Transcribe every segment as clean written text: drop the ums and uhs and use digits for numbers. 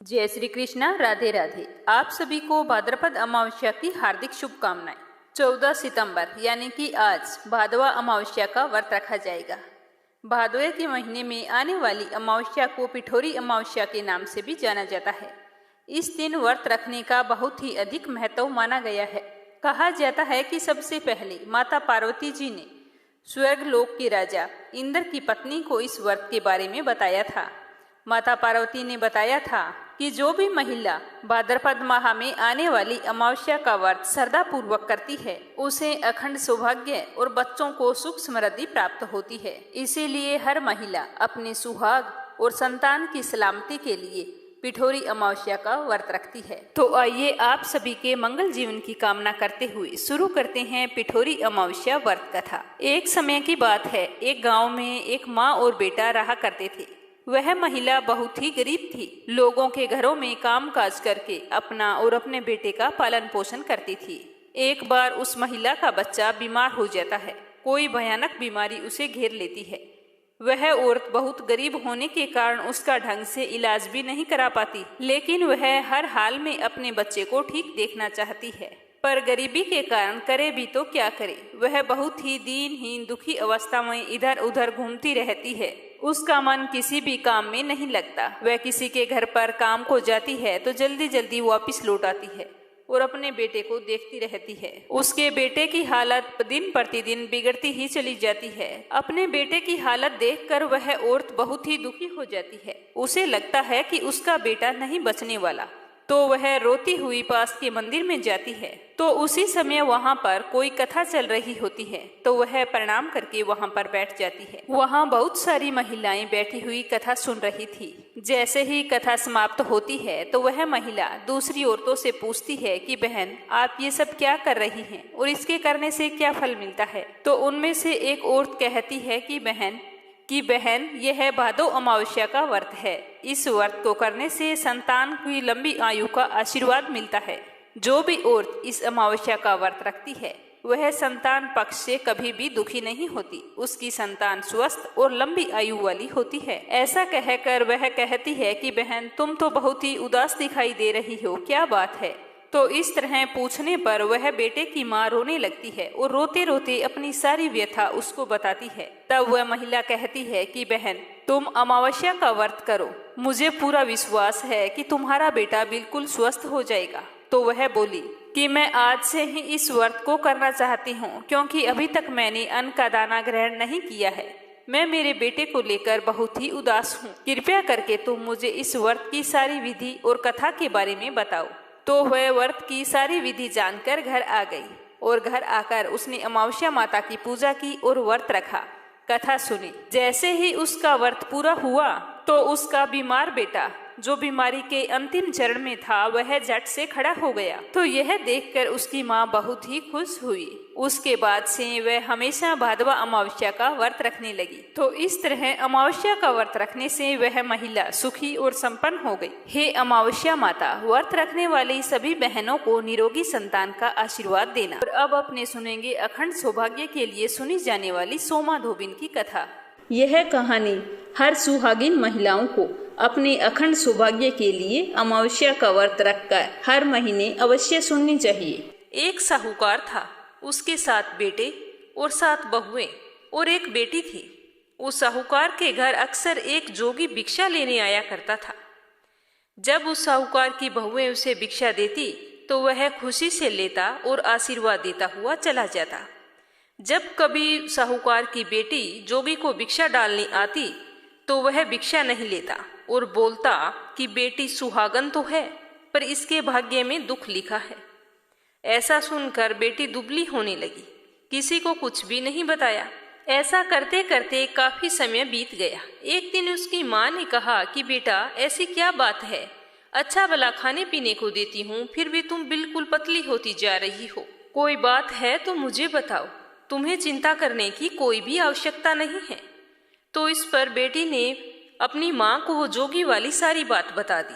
जय श्री कृष्णा। राधे राधे। आप सभी को भाद्रपद अमावस्या की हार्दिक शुभकामनाएं। 14 सितंबर यानी कि आज भादवा अमावस्या का व्रत रखा जाएगा। भादवे के महीने में आने वाली अमावस्या को पिठोरी अमावस्या के नाम से भी जाना जाता है। इस दिन व्रत रखने का बहुत ही अधिक महत्व माना गया है। कहा जाता है कि सबसे पहले माता पार्वती जी ने स्वर्गलोक के राजा इंद्र की पत्नी को इस व्रत के बारे में बताया था। माता पार्वती ने बताया था कि जो भी महिला भाद्रपद माह में आने वाली अमावस्या का व्रत श्रद्धा पूर्वक करती है उसे अखंड सौभाग्य और बच्चों को सुख समृद्धि प्राप्त होती है। इसीलिए हर महिला अपने सुहाग और संतान की सलामती के लिए पिठोरी अमावस्या का व्रत रखती है। तो आइए आप सभी के मंगल जीवन की कामना करते हुए शुरू करते हैं पिठोरी अमावस्या व्रत कथा। एक समय की बात है, एक गांव में एक माँ और बेटा रहा करते थे। वह महिला बहुत ही गरीब थी। लोगों के घरों में काम काज करके अपना और अपने बेटे का पालन पोषण करती थी। एक बार उस महिला का बच्चा बीमार हो जाता है। कोई भयानक बीमारी उसे घेर लेती है। वह औरत बहुत गरीब होने के कारण उसका ढंग से इलाज भी नहीं करा पाती, लेकिन वह हर हाल में अपने बच्चे को ठीक देखना चाहती है। पर गरीबी के कारण करे भी तो क्या करे। वह बहुत ही दीनहीन दुखी अवस्था में इधर उधर घूमती रहती है। उसका मन किसी भी काम में नहीं लगता। वह किसी के घर पर काम को जाती है तो जल्दी जल्दी वापस लौट आती है और अपने बेटे को देखती रहती है। उसके बेटे की हालत दिन प्रतिदिन बिगड़ती ही चली जाती है। अपने बेटे की हालत देखकर वह औरत बहुत ही दुखी हो जाती है। उसे लगता है कि उसका बेटा नहीं बचने वाला, तो वह रोती हुई पास के मंदिर में जाती है। तो उसी समय वहाँ पर कोई कथा चल रही होती है, तो वह प्रणाम करके वहाँ पर बैठ जाती है। वहाँ बहुत सारी महिलाएं बैठी हुई कथा सुन रही थी। जैसे ही कथा समाप्त होती है तो वह महिला दूसरी औरतों से पूछती है कि बहन, आप ये सब क्या कर रही हैं और इसके करने से क्या फल मिलता है। तो उनमें से एक औरत कहती है कि बहन यह भादो अमावस्या का व्रत है। इस व्रत को करने से संतान की लंबी आयु का आशीर्वाद मिलता है। जो भी औरत इस अमावस्या का व्रत रखती है वह संतान पक्ष से कभी भी दुखी नहीं होती। उसकी संतान स्वस्थ और लंबी आयु वाली होती है। ऐसा कहकर वह कहती है कि बहन, तुम तो बहुत ही उदास दिखाई दे रही हो, क्या बात है। तो इस तरह पूछने पर वह बेटे की माँ रोने लगती है और रोते रोते अपनी सारी व्यथा उसको बताती है। तब वह महिला कहती है कि बहन, तुम अमावस्या का व्रत करो, मुझे पूरा विश्वास है कि तुम्हारा बेटा बिल्कुल स्वस्थ हो जाएगा। तो वह बोली कि मैं आज से ही इस व्रत को करना चाहती हूँ, क्योंकि अभी तक मैंने अन्न का दाना ग्रहण नहीं किया है। मैं मेरे बेटे को लेकर बहुत ही उदास हूँ। कृपया करके तुम मुझे इस व्रत की सारी विधि और कथा के बारे में बताओ। तो वह व्रत की सारी विधि जानकर घर आ गई और घर आकर उसने अमावस्या माता की पूजा की और व्रत रखा, कथा सुनी। जैसे ही उसका व्रत पूरा हुआ तो उसका बीमार बेटा, जो बीमारी के अंतिम चरण में था, वह झट से खड़ा हो गया। तो यह देखकर उसकी माँ बहुत ही खुश हुई। उसके बाद से वह हमेशा भादवा अमावस्या का व्रत रखने लगी। तो इस तरह अमावस्या का व्रत रखने से वह महिला सुखी और संपन्न हो गई। हे अमावस्या माता, व्रत रखने वाली सभी बहनों को निरोगी संतान का आशीर्वाद देना। और अब अपने सुनेंगे अखंड सौभाग्य के लिए सुनी जाने वाली सोमा धोबिन की कथा। यह कहानी हर सुहागिन महिलाओं को अपने अखंड सौभाग्य के लिए अमावस्या का व्रत रखकर हर महीने अवश्य सुननी चाहिए। एक साहूकार था, उसके 7 बेटे और 7 बहुएं और एक बेटी थी। उस साहूकार के घर अक्सर एक जोगी भिक्षा लेने आया करता था। जब उस साहूकार की बहुएं उसे भिक्षा देती तो वह खुशी से लेता और आशीर्वाद देता हुआ चला जाता। जब कभी साहूकार की बेटी जोगी को भिक्षा डालने आती तो वह भिक्षा नहीं लेता और बोलता कि बेटी सुहागन तो है, पर इसके भाग्य में दुख लिखा है। ऐसा सुनकर बेटी दुबली होने लगी। किसी को कुछ भी नहीं बताया। ऐसा करते करते काफी समय बीत गया। एक दिन उसकी माँ ने कहा कि बेटा, ऐसी क्या बात है, अच्छा भला खाने पीने को देती हूँ, फिर भी तुम बिल्कुल पतली होती जा रही हो। कोई बात है तो मुझे बताओ, तुम्हें चिंता करने की कोई भी आवश्यकता नहीं है। तो इस पर बेटी ने अपनी माँ को वो जोगी वाली सारी बात बता दी।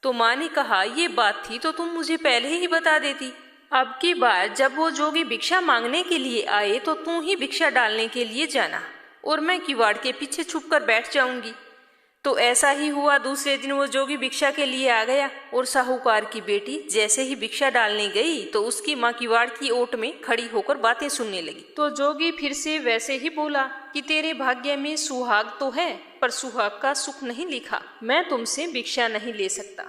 तो माँ ने कहा, ये बात थी तो तुम मुझे पहले ही बता देती। अब की बार जब वो जोगी भिक्षा मांगने के लिए आए तो तू ही भिक्षा डालने के लिए जाना और मैं किवाड़ के पीछे छुपकर बैठ जाऊंगी। तो ऐसा ही हुआ। दूसरे दिन वो जोगी भिक्षा के लिए आ गया और साहूकार की बेटी जैसे ही भिक्षा डालने गई तो उसकी माँ किवाड़ की ओट में खड़ी होकर बातें सुनने लगी। तो जोगी फिर से वैसे ही बोला कि तेरे भाग्य में सुहाग तो है पर सुहाग का सुख नहीं लिखा, मैं तुमसे भिक्षा नहीं ले सकता।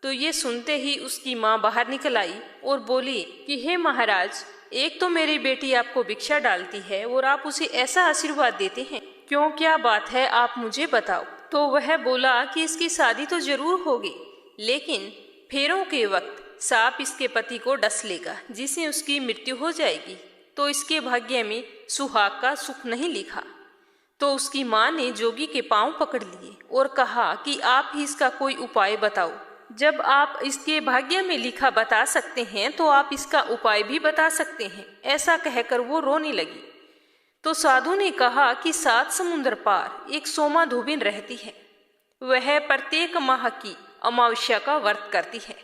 तो ये सुनते ही उसकी माँ बाहर निकल आई और बोली कि हे महाराज, एक तो मेरी बेटी आपको भिक्षा डालती है और आप उसे ऐसा आशीर्वाद देते हैं, क्यों, क्या बात है, आप मुझे बताओ। तो वह बोला कि इसकी शादी तो जरूर होगी, लेकिन फेरों के वक्त सांप इसके पति को डस लेगा जिससे उसकी मृत्यु हो जाएगी, तो इसके भाग्य में सुहाग का सुख नहीं लिखा। तो उसकी माँ ने जोगी के पांव पकड़ लिए और कहा कि आप ही इसका कोई उपाय बताओ। जब आप इसके भाग्य में लिखा बता सकते हैं तो आप इसका उपाय भी बता सकते हैं। ऐसा कहकर वो रोने लगी। तो साधु ने कहा कि 7 समुद्र पार एक सोमा धोबिन रहती है, वह प्रत्येक माह की अमावस्या का व्रत करती है।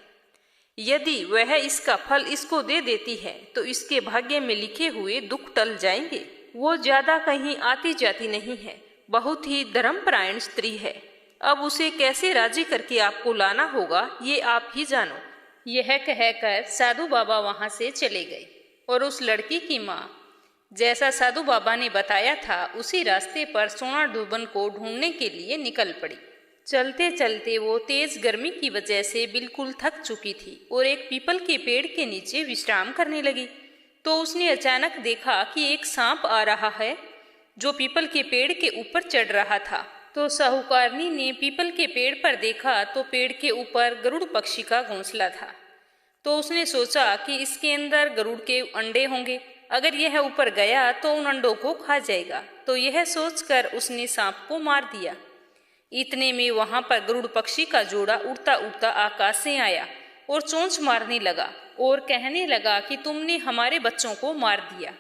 यदि वह इसका फल इसको दे देती है तो इसके भाग्य में लिखे हुए दुख टल जाएंगे। वो ज्यादा कहीं आती जाती नहीं है, बहुत ही धर्मपरायण स्त्री है। अब उसे कैसे राजी करके आपको लाना होगा ये आप ही जानो। यह कहकर साधु बाबा वहां से चले गए और उस लड़की की माँ जैसा साधु बाबा ने बताया था उसी रास्ते पर सोना धोबन को ढूंढने के लिए निकल पड़ी। चलते चलते वो तेज गर्मी की वजह से बिल्कुल थक चुकी थी और एक पीपल के पेड़ के नीचे विश्राम करने लगी। तो उसने अचानक देखा कि एक सांप आ रहा है जो पीपल के पेड़ के ऊपर चढ़ रहा था। तो साहूकारनी ने पीपल के पेड़ पर देखा तो पेड़ के ऊपर गरुड़ पक्षी का घोंसला था। तो उसने सोचा कि इसके अंदर गरुड़ के अंडे होंगे, अगर यह ऊपर गया तो उन अंडों को खा जाएगा। तो यह सोचकर उसने सांप को मार दिया। इतने में वहां पर गरुड़ पक्षी का जोड़ा उड़ता उड़ता आकाश से आया और चोंच मारने लगा और कहने लगा कि तुमने हमारे बच्चों को मार दिया।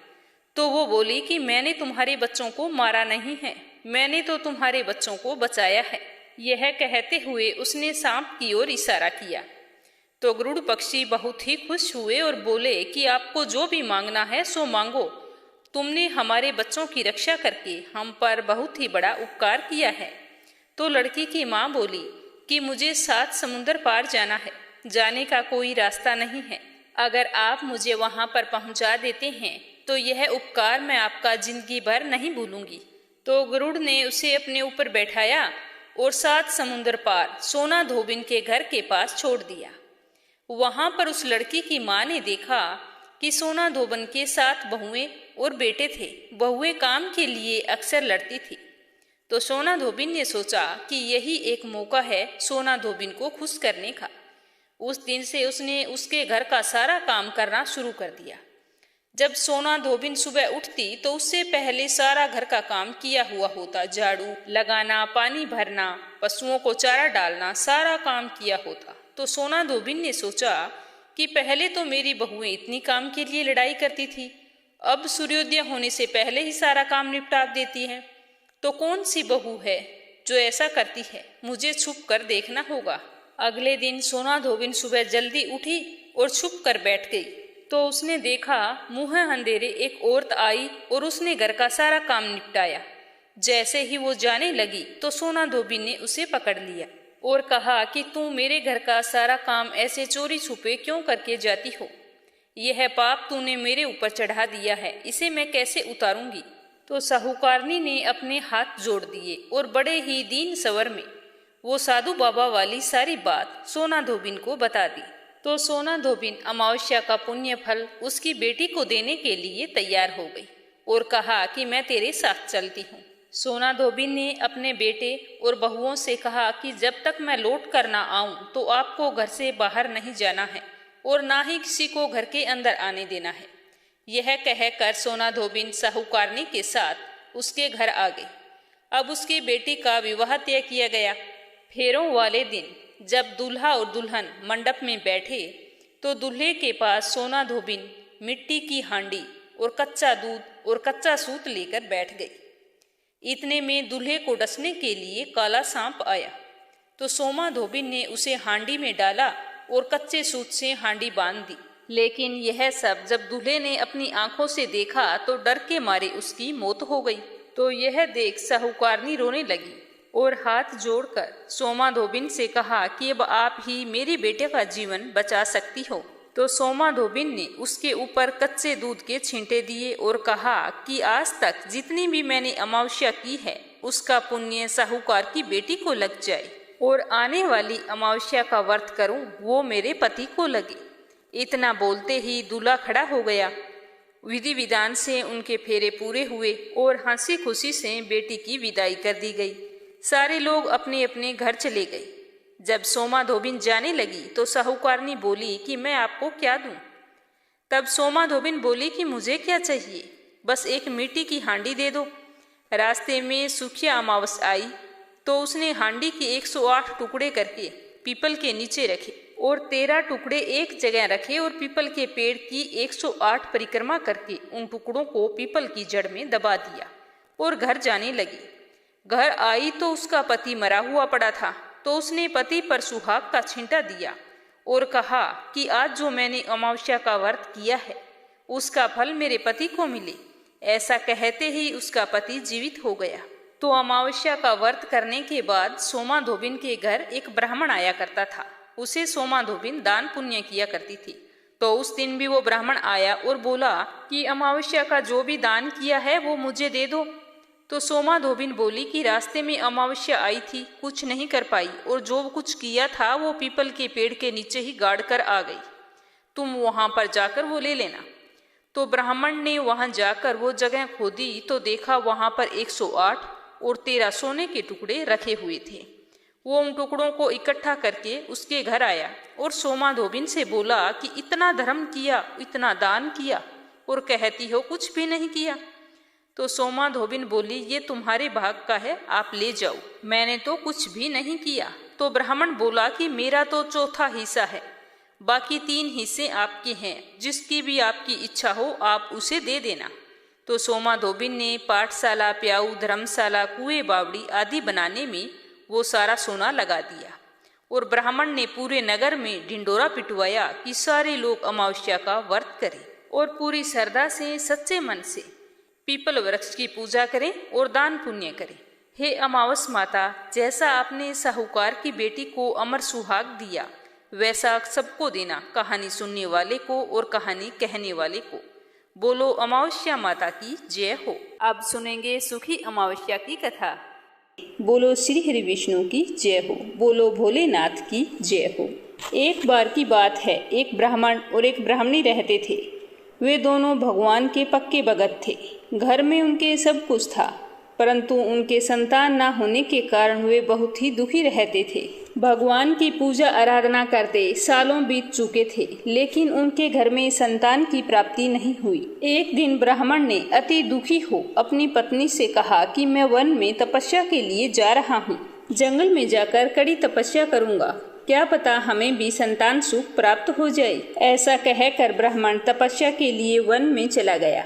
तो वो बोली कि मैंने तुम्हारे बच्चों को मारा नहीं है, मैंने तो तुम्हारे बच्चों को बचाया है। यह कहते हुए उसने सांप की ओर इशारा किया। तो गरुड़ पक्षी बहुत ही खुश हुए और बोले कि आपको जो भी मांगना है सो मांगो, तुमने हमारे बच्चों की रक्षा करके हम पर बहुत ही बड़ा उपकार किया है। तो लड़की की माँ बोली कि मुझे 7 समुंदर पार जाना है, जाने का कोई रास्ता नहीं है, अगर आप मुझे वहां पर पहुंचा देते हैं तो यह उपकार मैं आपका जिंदगी भर नहीं भूलूंगी। तो गरुड़ ने उसे अपने ऊपर बैठाया और 7 समुंदर पार सोना धोबिन के घर के पास छोड़ दिया। वहां पर उस लड़की की माँ ने देखा कि सोना धोबन के 7 बहुएं और बेटे थे। बहुएं काम के लिए अक्सर लड़ती थी। तो सोना धोबिन ने सोचा कि यही एक मौका है सोना धोबिन को खुश करने का। उस दिन से उसने उसके घर का सारा काम करना शुरू कर दिया। जब सोना धोबिन सुबह उठती तो उससे पहले सारा घर का काम किया हुआ होता, झाड़ू लगाना, पानी भरना, पशुओं को चारा डालना, सारा काम किया होता। तो सोना धोबिन ने सोचा कि पहले तो मेरी बहुएं इतनी काम के लिए लड़ाई करती थी, अब सूर्योदय होने से पहले ही सारा काम निपटा देती है। तो कौन सी बहू है जो ऐसा करती है, मुझे छुप कर देखना होगा। अगले दिन सोना धोबिन सुबह जल्दी उठी और छुप कर बैठ गई। तो उसने देखा मुँह अंधेरे एक औरत आई और उसने घर का सारा काम निपटाया। जैसे ही वो जाने लगी तो सोना धोबिन ने उसे पकड़ लिया और कहा कि तू मेरे घर का सारा काम ऐसे चोरी छुपे क्यों करके जाती हो? यह पाप तूने मेरे ऊपर चढ़ा दिया है, इसे मैं कैसे उतारूंगी? तो साहूकारनी ने अपने हाथ जोड़ दिए और बड़े ही दीन स्वर में वो साधु बाबा वाली सारी बात सोना धोबिन को बता दी। तो सोना धोबिन अमावस्या का पुण्य फल उसकी बेटी को देने के लिए तैयार हो गई और कहा कि मैं तेरे साथ चलती हूँ। सोना धोबिन ने अपने बेटे और बहुओं से कहा कि जब तक मैं लौट कर ना आऊं तो आपको घर से बाहर नहीं जाना है और ना ही किसी को घर के अंदर आने देना है। यह कहकर सोना धोबिन साहूकारनी के साथ उसके घर आ गई। अब उसकी बेटी का विवाह तय किया गया। फेरों वाले दिन जब दूल्हा और दुल्हन मंडप में बैठे तो दूल्हे के पास सोना धोबिन मिट्टी की हांडी और कच्चा दूध और कच्चा सूत लेकर बैठ गई। इतने में दूल्हे को डसने के लिए काला सांप आया। तो सोमा धोबिन ने उसे हांडी में डाला और कच्चे सूत से हांडी बांध दी। लेकिन यह सब जब दूल्हे ने अपनी आंखों से देखा तो डर के मारे उसकी मौत हो गई। तो यह देख साहूकारनी रोने लगी और हाथ जोड़कर सोमा धोबिन से कहा कि अब आप ही मेरे बेटे का जीवन बचा सकती हो। तो सोमा धोबिन ने उसके ऊपर कच्चे दूध के छींटे दिए और कहा कि आज तक जितनी भी मैंने अमावस्या की है उसका पुण्य साहूकार की बेटी को लग जाए और आने वाली अमावस्या का व्रत करूं वो मेरे पति को लगे। इतना बोलते ही दूल्हा खड़ा हो गया। विधि विधान से उनके फेरे पूरे हुए और हंसी खुशी से बेटी की विदाई कर दी गई। सारे लोग अपने अपने घर चले गए। जब सोमा धोबिन जाने लगी तो साहूकारनी बोली कि मैं आपको क्या दूं? तब सोमा धोबिन बोली कि मुझे क्या चाहिए, बस एक मिट्टी की हांडी दे दो। रास्ते में सुखिया अमावस आई तो उसने हांडी के 108 टुकड़े करके पीपल के नीचे रखे और 13 टुकड़े एक जगह रखे और पीपल के पेड़ की 108 परिक्रमा करके उन टुकड़ों को पीपल की जड़ में दबा दिया और घर जाने लगी। घर आई तो उसका पति मरा हुआ पड़ा था, तो उसने पति पर सुहाग का छींटा दिया और कहा कि आज जो मैंने अमावस्या का व्रत किया है उसका फल मेरे पति को मिले। ऐसा कहते ही उसका पति जीवित हो गया। तो अमावस्या का व्रत करने के बाद सोमा धोबिन के घर एक ब्राह्मण आया करता था। उसे सोमा धोबिन दान पुण्य किया करती थी। तो उस दिन भी वो ब्राह्मण आया और बोला कि अमावस्या का जो भी दान किया है वो मुझे दे दो। तो सोमा धोबिन बोली कि रास्ते में अमावस्या आई थी, कुछ नहीं कर पाई और जो कुछ किया था वो पीपल के पेड़ के नीचे ही गाड़ कर आ गई। तुम वहां पर जाकर वो ले लेना। तो ब्राह्मण ने वहां जाकर वो जगह खोदी तो देखा वहां पर 108 और 13 सोने के टुकड़े रखे हुए थे। वो उन टुकड़ों को इकट्ठा करके उसके घर आया और सोमा धोबिन से बोला कि इतना धर्म किया, इतना दान किया और कहती हो कुछ भी नहीं किया। तो सोमा धोबिन बोली ये तुम्हारे भाग का है, आप ले जाओ, मैंने तो कुछ भी नहीं किया। तो ब्राह्मण बोला कि मेरा तो चौथा हिस्सा है, बाकी 3 हिस्से आपके हैं, जिसकी भी आपकी इच्छा हो आप उसे दे देना। तो सोमा धोबिन ने पाठशाला, प्याऊ, धर्मशाला, कुएं, बावड़ी आदि बनाने में वो सारा सोना लगा दिया और ब्राह्मण ने पूरे नगर में ढिंडोरा पिटवाया कि सारे लोग अमावस्या का व्रत करें और पूरी श्रद्धा से सच्चे मन से पीपल वृक्ष की पूजा करें और दान पुण्य करें। हे अमावस माता, जैसा आपने साहूकार की बेटी को अमर सुहाग दिया वैसा सबको देना, कहानी सुनने वाले को और कहानी कहने वाले को। बोलो अमावस्या माता की जय हो। अब सुनेंगे सुखी अमावस्या की कथा। बोलो श्री हरि विष्णु की जय हो। बोलो भोलेनाथ की जय हो। एक बार की बात है, एक ब्राह्मण और एक ब्राह्मणी रहते थे। वे दोनों भगवान के पक्के भगत थे। घर में उनके सब कुछ था, परंतु उनके संतान न होने के कारण वे बहुत ही दुखी रहते थे। भगवान की पूजा आराधना करते सालों बीत चुके थे, लेकिन उनके घर में संतान की प्राप्ति नहीं हुई। एक दिन ब्राह्मण ने अति दुखी हो अपनी पत्नी से कहा कि मैं वन में तपस्या के लिए जा रहा हूँ। जंगल में जाकर कड़ी तपस्या करूँगा, क्या पता हमें भी संतान सुख प्राप्त हो जाए। ऐसा कहकर ब्राह्मण तपस्या के लिए वन में चला गया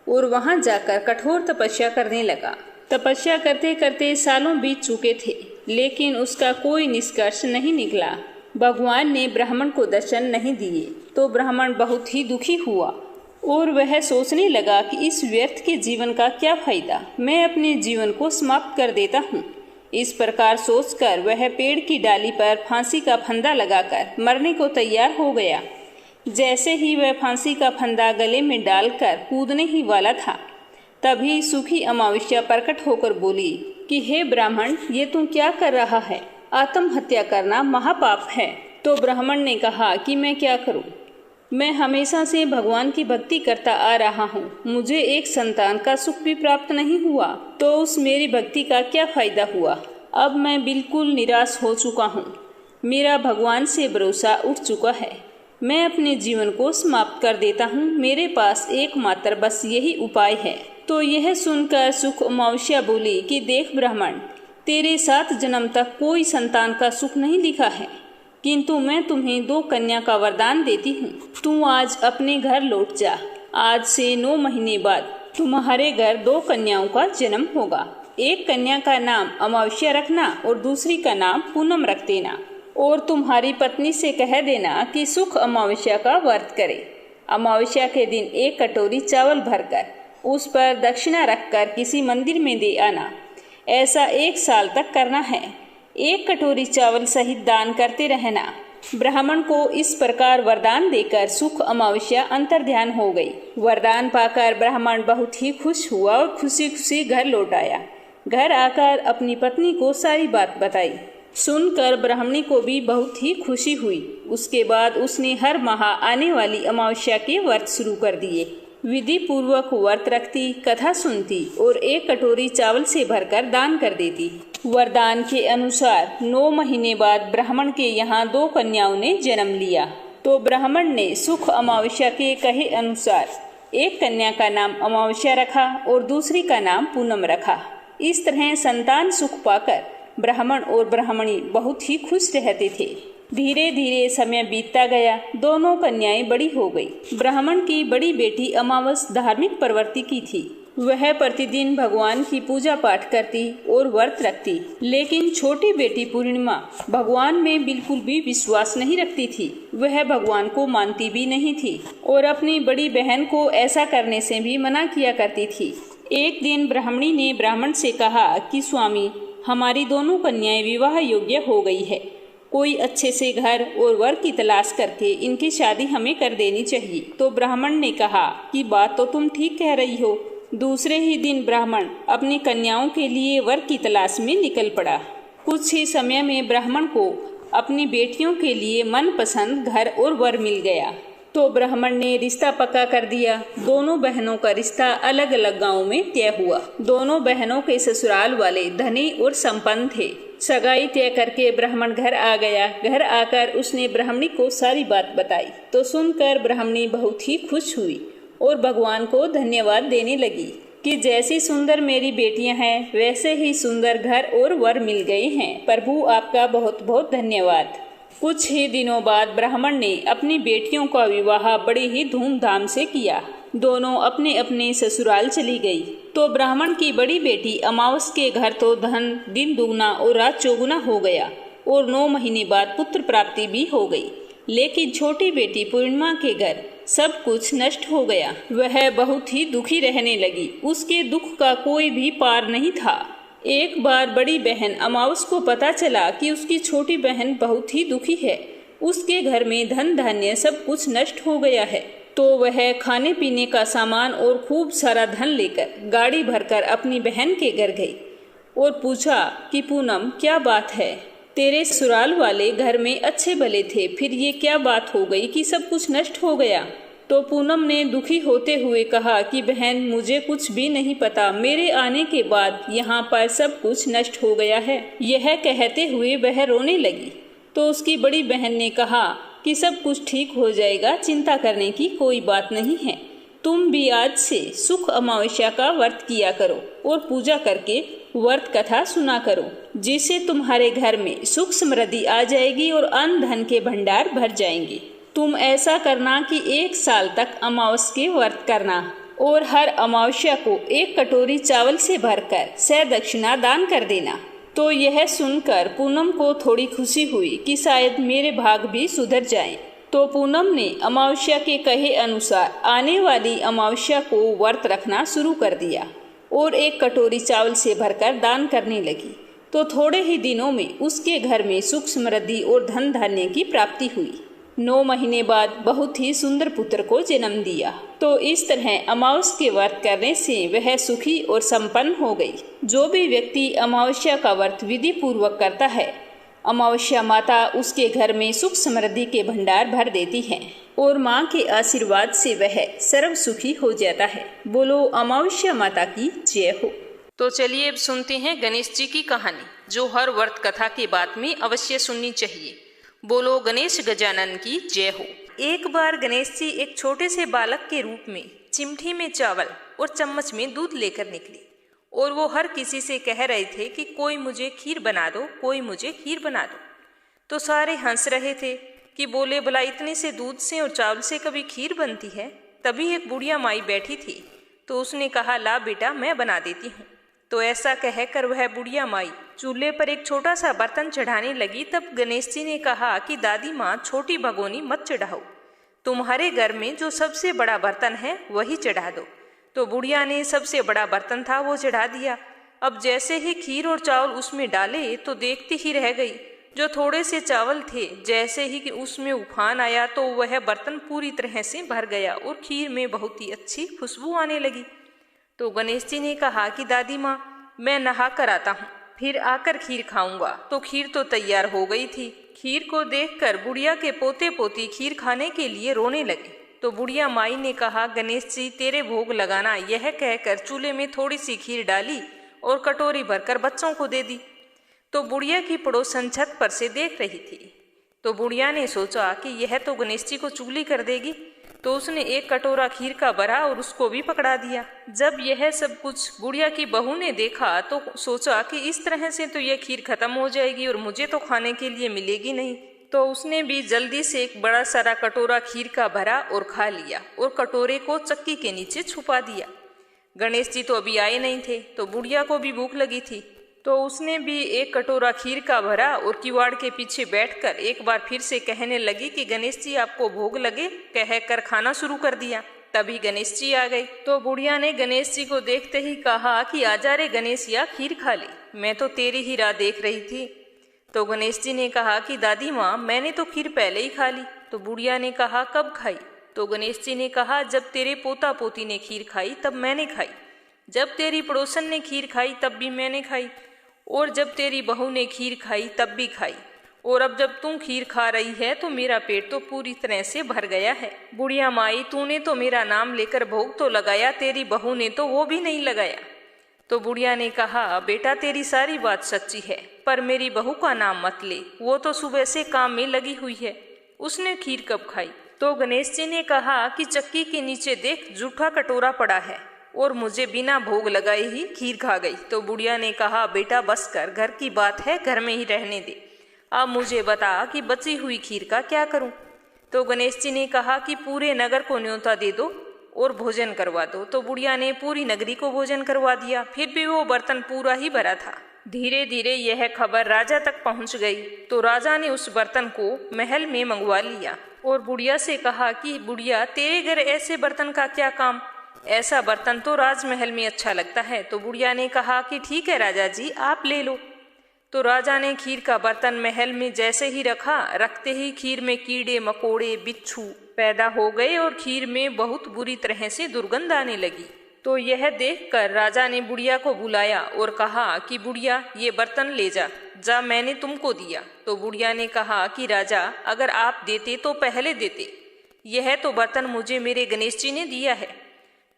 और वहां जाकर कठोर तपस्या करने लगा। तपस्या करते करते सालों बीत चुके थे, लेकिन उसका कोई निष्कर्ष नहीं निकला। भगवान ने ब्राह्मण को दर्शन नहीं दिए तो ब्राह्मण बहुत ही दुखी हुआ और वह सोचने लगा कि इस व्यर्थ के जीवन का क्या फायदा, मैं अपने जीवन को समाप्त कर देता हूँ। इस प्रकार सोचकर वह पेड़ की डाली पर फांसी का फंदा लगाकर मरने को तैयार हो गया। जैसे ही वह फांसी का फंदा गले में डालकर कूदने ही वाला था, तभी सुखी अमावस्या प्रकट होकर बोली कि हे ब्राह्मण, ये तू क्या कर रहा है? आत्महत्या करना महापाप है। तो ब्राह्मण ने कहा कि मैं क्या करूं? मैं हमेशा से भगवान की भक्ति करता आ रहा हूँ, मुझे एक संतान का सुख भी प्राप्त नहीं हुआ, तो उस मेरी भक्ति का क्या फायदा हुआ? अब मैं बिल्कुल निराश हो चुका हूँ, मेरा भगवान से भरोसा उठ चुका है, मैं अपने जीवन को समाप्त कर देता हूँ। मेरे पास एकमात्र बस यही उपाय है। तो यह सुनकर सुख अमावस्या बोली कि देख ब्राह्मण, तेरे 7 जन्म तक कोई संतान का सुख नहीं लिखा है, किंतु मैं तुम्हें 2 कन्या का वरदान देती हूँ। तू आज अपने घर लौट जा। आज से 9 महीने बाद तुम्हारे घर 2 कन्याओं का जन्म होगा। एक कन्या का नाम अमावस्या रखना और दूसरी का नाम पूनम रख देना, और तुम्हारी पत्नी से कह देना कि सुख अमावस्या का व्रत करे। अमावस्या के दिन 1 कटोरी चावल भरकर उस पर दक्षिणा रखकर किसी मंदिर में दे आना। ऐसा 1 साल तक करना है। 1 कटोरी चावल सहित दान करते रहना। ब्राह्मण को इस प्रकार वरदान देकर सुख अमावस्या अंतर्ध्यान हो गई। वरदान पाकर ब्राह्मण बहुत ही खुश हुआ और खुशी खुशी घर लौट आया। घर आकर अपनी पत्नी को सारी बात बताई। सुनकर ब्राह्मणी को भी बहुत ही खुशी हुई। उसके बाद उसने हर माह आने वाली अमावस्या के व्रत शुरू कर दिए। विधि पूर्वक व्रत रखती, कथा सुनती और 1 कटोरी चावल से भरकर दान कर देती। वरदान के अनुसार 9 महीने बाद ब्राह्मण के यहाँ 2 कन्याओं ने जन्म लिया। तो ब्राह्मण ने सुख अमावस्या के कहे अनुसार एक कन्या का नाम अमावस्या रखा और दूसरी का नाम पूनम रखा। इस तरह संतान सुख पाकर ब्राह्मण और ब्राह्मणी बहुत ही खुश रहते थे। धीरे धीरे समय बीतता गया। दोनों कन्याएं बड़ी हो गई। ब्राह्मण की बड़ी बेटी अमावस धार्मिक प्रवृत्ति की थी। वह प्रतिदिन भगवान की पूजा पाठ करती और व्रत रखती, लेकिन छोटी बेटी पूर्णिमा भगवान में बिल्कुल भी विश्वास नहीं रखती थी। वह भगवान को मानती भी नहीं थी और अपनी बड़ी बहन को ऐसा करने से भी मना किया करती थी। एक दिन ब्राह्मणी ने ब्राह्मण से कहा कि स्वामी, हमारी दोनों कन्याएं विवाह योग्य हो गई है। कोई अच्छे से घर और वर की तलाश करके इनकी शादी हमें कर देनी चाहिए। तो ब्राह्मण ने कहा कि बात तो तुम ठीक कह रही हो। दूसरे ही दिन ब्राह्मण अपनी कन्याओं के लिए वर की तलाश में निकल पड़ा। कुछ ही समय में ब्राह्मण को अपनी बेटियों के लिए मनपसंद घर और वर मिल गया। तो ब्राह्मण ने रिश्ता पक्का कर दिया। दोनों बहनों का रिश्ता अलग अलग गांव में तय हुआ। दोनों बहनों के ससुराल वाले धनी और संपन्न थे। सगाई तय करके ब्राह्मण घर आ गया। घर आकर उसने ब्राह्मणी को सारी बात बताई। तो सुनकर ब्राह्मणी बहुत ही खुश हुई और भगवान को धन्यवाद देने लगी कि जैसी सुंदर मेरी बेटियां हैं, वैसे ही सुंदर घर और वर मिल गए हैं। प्रभु आपका बहुत बहुत धन्यवाद। कुछ ही दिनों बाद ब्राह्मण ने अपनी बेटियों का विवाह बड़े ही धूमधाम से किया। दोनों अपने अपने ससुराल चली गई। तो ब्राह्मण की बड़ी बेटी अमावस के घर तो धन दिन दुगना और रात चौगुना हो गया और 9 महीने बाद पुत्र प्राप्ति भी हो गई। लेकिन छोटी बेटी पूर्णिमा के घर सब कुछ नष्ट हो गया। वह बहुत ही दुखी रहने लगी। उसके दुख का कोई भी पार नहीं था। एक बार बड़ी बहन अमावस को पता चला कि उसकी छोटी बहन बहुत ही दुखी है। उसके घर में धन धान्य सब कुछ नष्ट हो गया है। तो वह खाने पीने का सामान और खूब सारा धन लेकर गाड़ी भरकर अपनी बहन के घर गई और पूछा कि पूनम, क्या बात है? तेरे ससुराल वाले घर में अच्छे भले थे, फिर ये क्या बात हो गई कि सब कुछ नष्ट हो गया? तो पूनम ने दुखी होते हुए कहा कि बहन, मुझे कुछ भी नहीं पता। मेरे आने के बाद यहाँ पर सब कुछ नष्ट हो गया है। यह कहते हुए वह रोने लगी। तो उसकी बड़ी बहन ने कहा कि सब कुछ ठीक हो जाएगा, चिंता करने की कोई बात नहीं है। तुम भी आज से सुख अमावस्या का व्रत किया करो और पूजा करके व्रत कथा सुना करो, जिससे तुम्हारे घर में सुख समृद्धि आ जाएगी और अन्न धन के भंडार भर जाएंगे। तुम ऐसा करना कि 1 साल तक अमावस के व्रत करना और हर अमावस्या को 1 कटोरी चावल से भरकर दक्षिणा दान कर देना। तो यह सुनकर पूनम को थोड़ी खुशी हुई कि शायद मेरे भाग भी सुधर जाएं। तो पूनम ने अमावस्या के कहे अनुसार आने वाली अमावस्या को व्रत रखना शुरू कर दिया और 1 कटोरी चावल से भरकर दान करने लगी। तो थोड़े ही दिनों में उसके घर में सुख समृद्धि और धन धान्य की प्राप्ति हुई। 9 महीने बाद बहुत ही सुंदर पुत्र को जन्म दिया। तो इस तरह अमावस के व्रत करने से वह सुखी और संपन्न हो गई। जो भी व्यक्ति अमावस्या का व्रत विधि पूर्वक करता है, अमावस्या माता उसके घर में सुख समृद्धि के भंडार भर देती है और माँ के आशीर्वाद से वह सर्व सुखी हो जाता है। बोलो अमावस्या माता की जय हो। तो चलिए अब सुनते हैं गणेश जी की कहानी, जो हर व्रत कथा के बाद में अवश्य सुननी चाहिए। बोलो गणेश गजानन की जय हो। एक बार गणेश जी एक छोटे से बालक के रूप में चिमटी में चावल और चम्मच में दूध लेकर निकले और वो हर किसी से कह रहे थे कि कोई मुझे खीर बना दो, कोई मुझे खीर बना दो। तो सारे हंस रहे थे कि बोले भला इतने से दूध से और चावल से कभी खीर बनती है? तभी एक बुढ़िया माई बैठी थी, तो उसने कहा ला बेटा मैं बना देती हूँ। तो ऐसा कहकर वह बुढ़िया माई चूल्हे पर एक छोटा सा बर्तन चढ़ाने लगी। तब गणेश जी ने कहा कि दादी माँ छोटी भगोनी मत चढ़ाओ, तुम्हारे घर में जो सबसे बड़ा बर्तन है वही चढ़ा दो। तो बुढ़िया ने सबसे बड़ा बर्तन था वो चढ़ा दिया। अब जैसे ही खीर और चावल उसमें डाले तो देखती ही रह गई। जो थोड़े से चावल थे, जैसे ही कि उसमें उफान आया तो वह बर्तन पूरी तरह से भर गया और खीर में बहुत ही अच्छी खुशबू आने लगी। तो गणेश जी ने कहा कि दादी माँ, मैं नहा कर आता हूँ, फिर आकर खीर खाऊंगा। तो खीर तो तैयार हो गई थी। खीर को देखकर बुढ़िया के पोते पोती खीर खाने के लिए रोने लगे। तो बुढ़िया माई ने कहा, गणेश जी तेरे भोग लगाना। यह कहकर चूल्हे में थोड़ी सी खीर डाली और कटोरी भरकर बच्चों को दे दी। तो बुढ़िया की पड़ोसन छत पर से देख रही थी। तो बुढ़िया ने सोचा कि यह तो गणेश जी को चुगली कर देगी। तो उसने एक कटोरा खीर का भरा और उसको भी पकड़ा दिया। जब यह सब कुछ बुढ़िया की बहू ने देखा तो सोचा कि इस तरह से तो यह खीर खत्म हो जाएगी और मुझे तो खाने के लिए मिलेगी नहीं। तो उसने भी जल्दी से एक बड़ा सारा कटोरा खीर का भरा और खा लिया और कटोरे को चक्की के नीचे छुपा दिया। गणेश जी तो अभी आए नहीं थे, तो बुढ़िया को भी भूख लगी थी। तो उसने भी एक कटोरा खीर का भरा और किवाड़ के पीछे बैठकर एक बार फिर से कहने लगी कि गणेश जी आपको भोग लगे, कहकर खाना शुरू कर दिया। तभी गणेश जी आ गए। तो बुढ़िया ने गणेश जी को देखते ही कहा कि आजा रे गणेशिया, खीर खा ले, मैं तो तेरी ही राह देख रही थी। तो गणेश जी ने कहा कि दादी माँ, मैंने तो खीर पहले ही खा ली। तो बुढ़िया ने कहा, कब खाई? तो गणेश जी ने कहा, जब तेरे पोता पोती ने खीर खाई तब मैंने खाई, जब तेरी पड़ोसन ने खीर खाई तब भी मैंने खाई, और जब तेरी बहू ने खीर खाई तब भी खाई, और अब जब तुम खीर खा रही है तो मेरा पेट तो पूरी तरह से भर गया है। बुढ़िया माई, तूने तो मेरा नाम लेकर भोग तो लगाया, तेरी बहू ने तो वो भी नहीं लगाया। तो बुढ़िया ने कहा, बेटा तेरी सारी बात सच्ची है, पर मेरी बहू का नाम मत ले, वो तो सुबह से काम में लगी हुई है, उसने खीर कब खाई? तो गणेश जी ने कहा कि चक्की के नीचे देख, जूठा कटोरा पड़ा है और मुझे बिना भोग लगाए ही खीर खा गई। तो बुढ़िया ने कहा, बेटा बस कर, घर की बात है, घर में ही रहने दे, अब मुझे बता कि बची हुई खीर का क्या करूं? तो गणेश जी ने कहा कि पूरे नगर को न्योता दे दो और भोजन करवा दो। तो बुढ़िया ने पूरी नगरी को भोजन करवा दिया, फिर भी वो बर्तन पूरा ही भरा था। धीरे धीरे यह खबर राजा तक पहुंच गई। तो राजा ने उस बर्तन को महल में मंगवा लिया और बुढ़िया से कहा कि बुढ़िया, तेरे घर ऐसे बर्तन का क्या काम, ऐसा बर्तन तो राजमहल में अच्छा लगता है। तो बुढ़िया ने कहा कि ठीक है राजा जी, आप ले लो। तो राजा ने खीर का बर्तन महल में जैसे ही रखा, रखते ही खीर में कीड़े मकोड़े बिच्छू पैदा हो गए और खीर में बहुत बुरी तरह से दुर्गंध आने लगी। तो यह देखकर राजा ने बुढ़िया को बुलाया और कहा कि बुढ़िया, ये बर्तन ले जा, जा मैंने तुमको दिया। तो बुढ़िया ने कहा कि राजा, अगर आप देते तो पहले देते, यह तो बर्तन मुझे मेरे गणेश जी ने दिया है।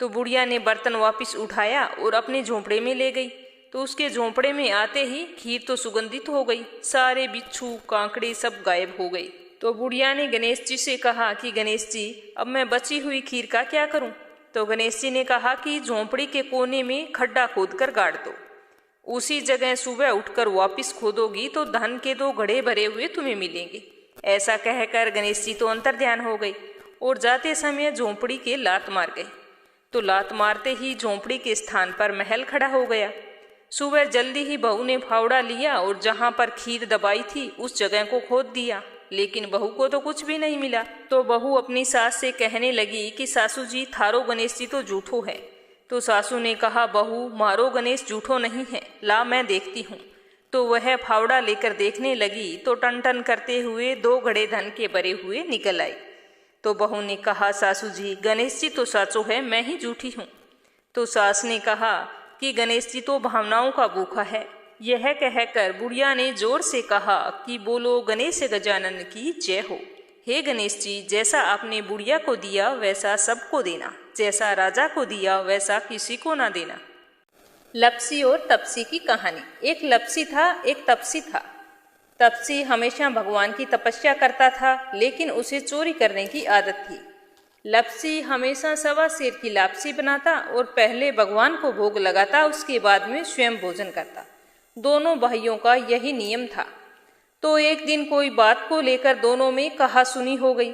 तो बुढ़िया ने बर्तन वापस उठाया और अपने झोंपड़े में ले गई। तो उसके झोंपड़े में आते ही खीर तो सुगंधित हो गई, सारे बिच्छू कांकड़े सब गायब हो गए। तो बुढ़िया ने गणेश जी से कहा कि गणेश जी, अब मैं बची हुई खीर का क्या करूं? तो गणेश जी ने कहा कि झोंपड़ी के कोने में खड्डा खोदकर गाड़ दो, उसी जगह सुबह उठकर वापस खोदोगी तो धन के 2 घड़े भरे हुए तुम्हें मिलेंगे। ऐसा कहकर गणेश जी तो अंतर्ध्यान हो गई और जाते समय झोंपड़ी के लात मार गए। तो लात मारते ही झोंपड़ी के स्थान पर महल खड़ा हो गया। सुबह जल्दी ही बहू ने फावड़ा लिया और जहां पर खीर दबाई थी उस जगह को खोद दिया, लेकिन बहू को तो कुछ भी नहीं मिला। तो बहू अपनी सास से कहने लगी कि सासू जी, थारो गणेश जी तो झूठो है। तो सासू ने कहा, बहू मारो गणेश झूठो नहीं है, ला मैं देखती हूँ। तो वह फावड़ा लेकर देखने लगी तो टन टन करते हुए 2 घड़े धन के भरे हुए निकल आए। तो बहू ने कहा, सासू जी, गणेश जी तो साचो है, मैं ही झूठी हूँ। तो सास ने कहा कि गणेश जी तो भावनाओं का भूखा है। यह कहकर बुढ़िया ने जोर से कहा कि बोलो गणेश गजानन की जय हो। हे गणेश जी, जैसा आपने बुढ़िया को दिया वैसा सबको देना, जैसा राजा को दिया वैसा किसी को ना देना। लपसी और तपसी की कहानी। एक लपसी था, एक तपसी था। तपसी हमेशा भगवान की तपस्या करता था, लेकिन उसे चोरी करने की आदत थी। लपसी हमेशा 1.25 सेर की लापसी बनाता और पहले भगवान को भोग लगाता, उसके बाद में स्वयं भोजन करता। दोनों भाइयों का यही नियम था। तो एक दिन कोई बात को लेकर दोनों में कहासुनी हो गई।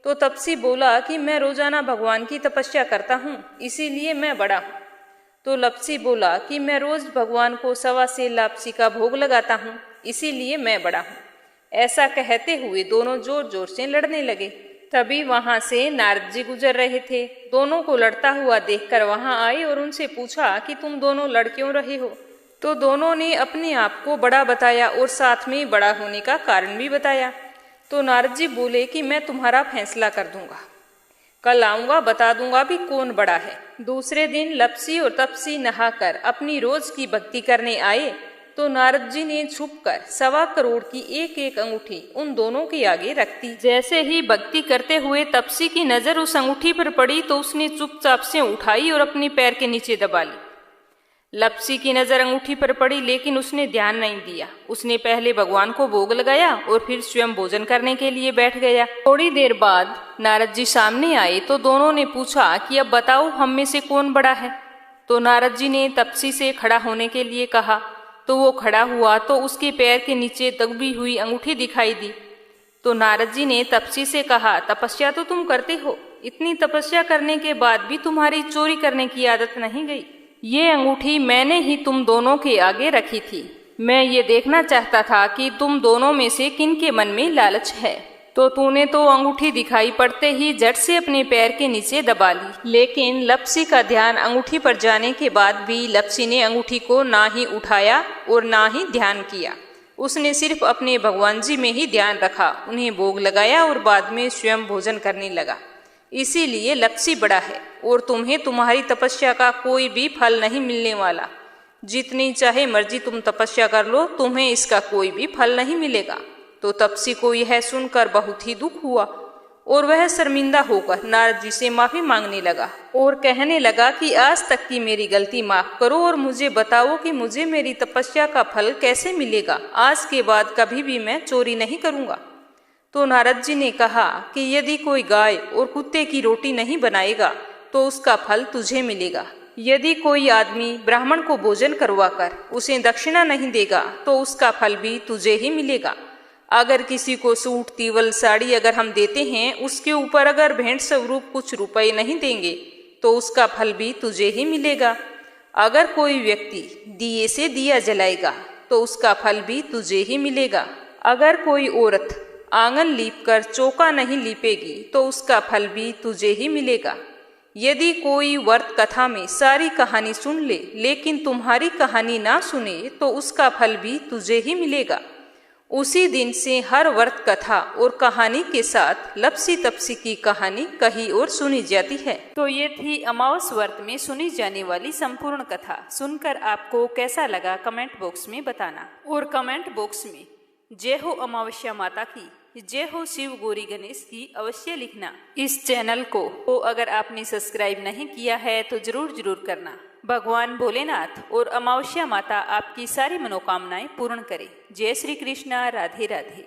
तो तपसी बोला कि मैं रोजाना भगवान की तपस्या करता हूँ, इसीलिए मैं बड़ा हूँ। तो लपसी बोला कि मैं रोज भगवान को 1.25 सेर लापसी का भोग लगाता हूँ, इसीलिए मैं बड़ा हूँ। ऐसा कहते हुए दोनों जोर जोर से लड़ने लगे। तभी वहां से नारद जी गुजर रहे थे। दोनों को लड़ता हुआ देखकर वहां आए और उनसे पूछा कि तुम दोनों लड़ क्यों रहे हो? तो दोनों ने अपने आप को बड़ा बताया और साथ में बड़ा होने का कारण भी बताया। तो नारद जी बोले कि मैं तुम्हारा फैसला कर दूंगा, कल आऊंगा, बता दूंगा भी कौन बड़ा है। दूसरे दिन लपसी और तपसी नहाकर अपनी रोज की भक्ति करने आए तो नारद जी ने छुपकर 1.25 करोड़ की एक एक अंगूठी उन दोनों के आगे रख दी। जैसे ही भक्ति करते हुए तपसी की नजर उस अंगूठी पर पड़ी तो उसने चुपचाप से उठाई और अपने पैर के नीचे दबा ली। लपसी की नजर अंगूठी पर पड़ी लेकिन उसने ध्यान नहीं दिया। उसने पहले भगवान को भोग लगाया और फिर स्वयं भोजन करने के लिए बैठ गया। थोड़ी देर बाद नारद जी सामने आए तो दोनों ने पूछा कि अब बताओ हम में से कौन बड़ा है। तो नारद जी ने तपसी से खड़ा होने के लिए कहा तो वो खड़ा हुआ तो उसके पैर के नीचे दबी हुई अंगूठी दिखाई दी। तो नारद जी ने तपसी से कहा, तपस्या तो तुम करते हो, इतनी तपस्या करने के बाद भी तुम्हारी चोरी करने की आदत नहीं गई। ये अंगूठी मैंने ही तुम दोनों के आगे रखी थी। मैं ये देखना चाहता था कि तुम दोनों में से किन के मन में लालच है। तो तूने तो अंगूठी दिखाई पड़ते ही झट से अपने पैर के नीचे दबा ली। लेकिन लपसी का ध्यान अंगूठी पर जाने के बाद भी लपसी ने अंगूठी को ना ही उठाया और ना ही ध्यान किया। उसने सिर्फ अपने भगवान जी में ही ध्यान रखा, उन्हें भोग लगाया और बाद में स्वयं भोजन करने लगा। इसीलिए लपसी बड़ा है और तुम्हें तुम्हारी तपस्या का कोई भी फल नहीं मिलने वाला। जितनी चाहे मर्जी तुम तपस्या कर लो, तुम्हें इसका कोई भी फल नहीं मिलेगा। तो तपसी को यह सुनकर बहुत ही दुख हुआ और वह शर्मिंदा होकर नारद जी से माफी मांगने लगा और कहने लगा कि आज तक की मेरी गलती माफ करो और मुझे बताओ कि मुझे मेरी तपस्या का फल कैसे मिलेगा। आज के बाद कभी भी मैं चोरी नहीं करूंगा। तो नारद जी ने कहा कि यदि कोई गाय और कुत्ते की रोटी नहीं बनाएगा तो उसका फल तुझे मिलेगा। यदि कोई आदमी ब्राह्मण को भोजन करवाकर उसे दक्षिणा नहीं देगा तो उसका फल भी तुझे ही मिलेगा। अगर किसी को सूट, तीवल, साड़ी अगर हम देते हैं, उसके ऊपर अगर भेंट स्वरूप कुछ रुपए नहीं देंगे तो उसका फल भी तुझे ही मिलेगा। अगर कोई व्यक्ति दिए से दिया जलाएगा तो उसका फल भी तुझे ही मिलेगा। अगर कोई औरत आंगन लीपकर चौका नहीं लीपेगी तो उसका फल भी तुझे ही मिलेगा। यदि कोई व्रत कथा में सारी कहानी सुन ले लेकिन तुम्हारी कहानी ना सुने तो उसका फल भी तुझे ही मिलेगा। उसी दिन से हर व्रत कथा और कहानी के साथ लपसी तपसी की कहानी कहीं और सुनी जाती है। तो ये थी अमावस व्रत में सुनी जाने वाली संपूर्ण कथा। सुनकर आपको कैसा लगा कमेंट बॉक्स में बताना और कमेंट बॉक्स में जय हो अमावस्या माता की, जय हो शिव गौरी गणेश की अवश्य लिखना। इस चैनल को अगर आपने सब्सक्राइब नहीं किया है तो जरूर करना। भगवान भोलेनाथ और अमावस्या माता आपकी सारी मनोकामनाएं पूर्ण करें। जय श्री कृष्णा, राधे राधे।